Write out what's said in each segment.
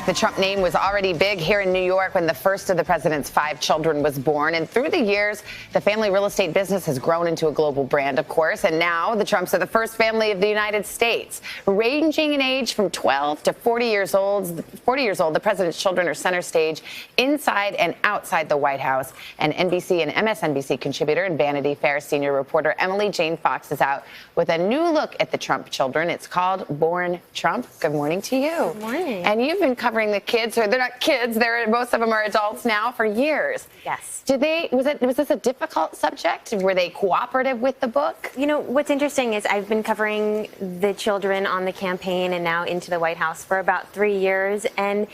The Trump name was already big here in New York when the first of the president's 5 children was born. And through the years, the family real estate business has grown into a global brand, of course. And now the Trumps are the first family of the United States. Ranging in age from 12 to 40 years old, the president's children are center stage inside and outside the White House. And NBC and MSNBC contributor and Vanity Fair senior reporter Emily Jane Fox is out with a new look at the Trump children. It's called Born Trump. Good morning to you. Good morning. And you've been covering the kids, or they're not kids, most of them are adults now, for years. Yes. Was this a difficult subject? Were they cooperative with the book? You know, what's interesting is I've been covering the children on the campaign and now into the White House for about 3 years. And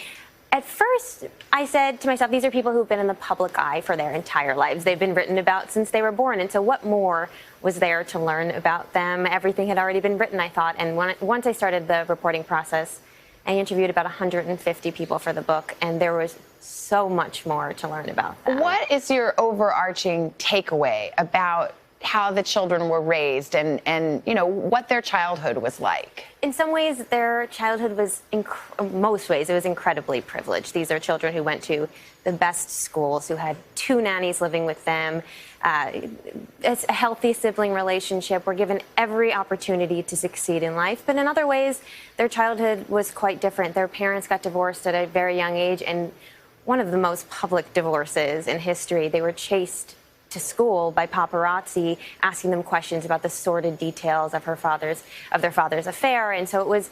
at first, I said to myself, these are people who've been in the public eye for their entire lives. They've been written about since they were born. And so what more was there to learn about them? Everything had already been written, I thought. And once I started the reporting process, I interviewed about 150 people for the book, and there was so much more to learn about them. What is your overarching takeaway about how the children were raised and you know, what their childhood was like? In some ways, their childhood was, most ways, it was incredibly privileged. These are children who went to the best schools, who had 2 nannies living with them, a healthy sibling relationship, were given every opportunity to succeed in life. But in other ways, their childhood was quite different. Their parents got divorced at a very young age, and one of the most public divorces in history. They were chased to school by paparazzi asking them questions about the sordid details of their father's affair. And so it was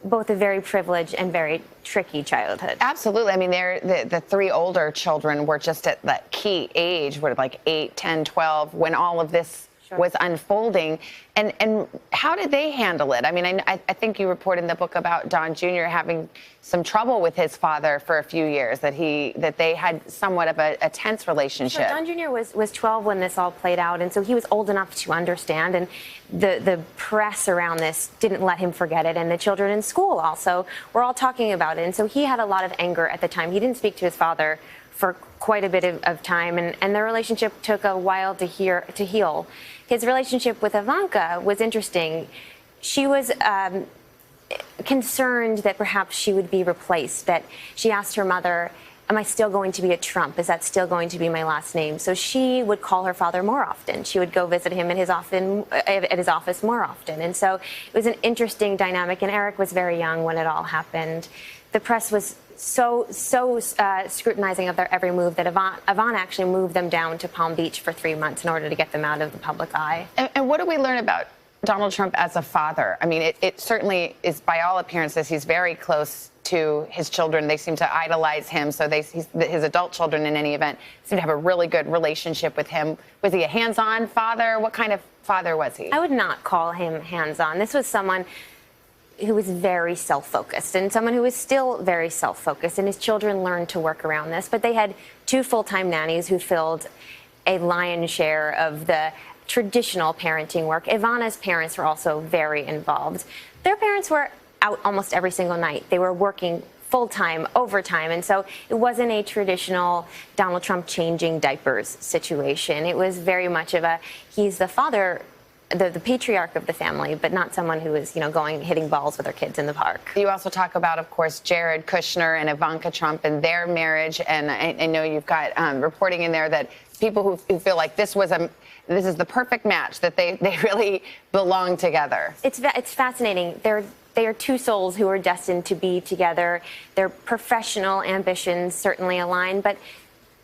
both a very privileged and very tricky childhood. Absolutely. I mean, the 3 older children were just at that key age, like 8, 10, 12, when all of this was unfolding. And how did they handle it? I mean, I think you report in the book about Don Jr. having some trouble with his father for a few years, that they had somewhat of a tense relationship. Sure. Don Jr. was 12 when this all played out, and so he was old enough to understand, and the press around this didn't let him forget it, and the children in school also were all talking about it, and so he had a lot of anger at the time. He didn't speak to his father for quite a bit of time, and their relationship took a while to heal. His relationship with Ivanka was interesting. She was concerned that perhaps she would be replaced, that she asked her mother, am I still going to be a Trump? Is that still going to be my last name? So she would call her father more often. She would go visit him at his office more often. And so it was an interesting dynamic, and Eric was very young when it all happened. The press was so scrutinizing of their every move that Yvonne actually moved them down to Palm Beach for 3 months in order to get them out of the public eye. And what do we learn about Donald Trump as a father? I mean, it certainly is, by all appearances, he's very close to his children. They seem to idolize him. So his adult children, in any event, seem to have a really good relationship with him. Was he a hands-on father? What kind of father was he? I would not call him hands-on. This was someone who was very self-focused, and someone who was still very self-focused, and his children learned to work around this. But they had 2 full-time nannies who filled a lion's share of the traditional parenting work. Ivana's parents were also very involved. Their parents were out almost every single night. They were working full-time, overtime, and so it wasn't a traditional Donald Trump changing diapers situation. It was very much of he's the father, the patriarch of the family, but not someone who is, hitting balls with their kids in the park. You also talk about, of course, Jared Kushner and Ivanka Trump and their marriage, and I know you've got reporting in there that people who feel like this is the perfect match, that they really belong together. It's fascinating. They are 2 souls who are destined to be together. Their professional ambitions certainly align, but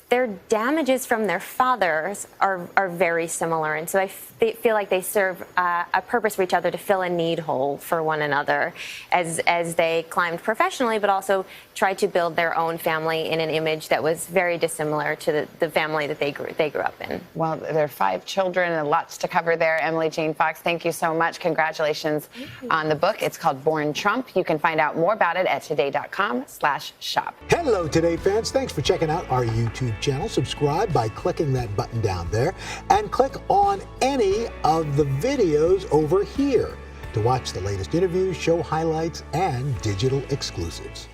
their damages from their fathers are very similar, and so I feel like they serve a purpose for each other, to fill a need hole for one another as they climbed professionally, but also tried to build their own family in an image that was very dissimilar to the family that they grew up in. Well, there are 5 children and lots to cover there. Emily Jane Fox, thank you so much. Congratulations on the book. It's called Born Trump. You can find out more about it at today.com/shop. Hello, Today fans. Thanks for checking out our YouTube channel. Subscribe by clicking that button down there, and click on any of the videos over here to watch the latest interviews, show highlights, and digital exclusives.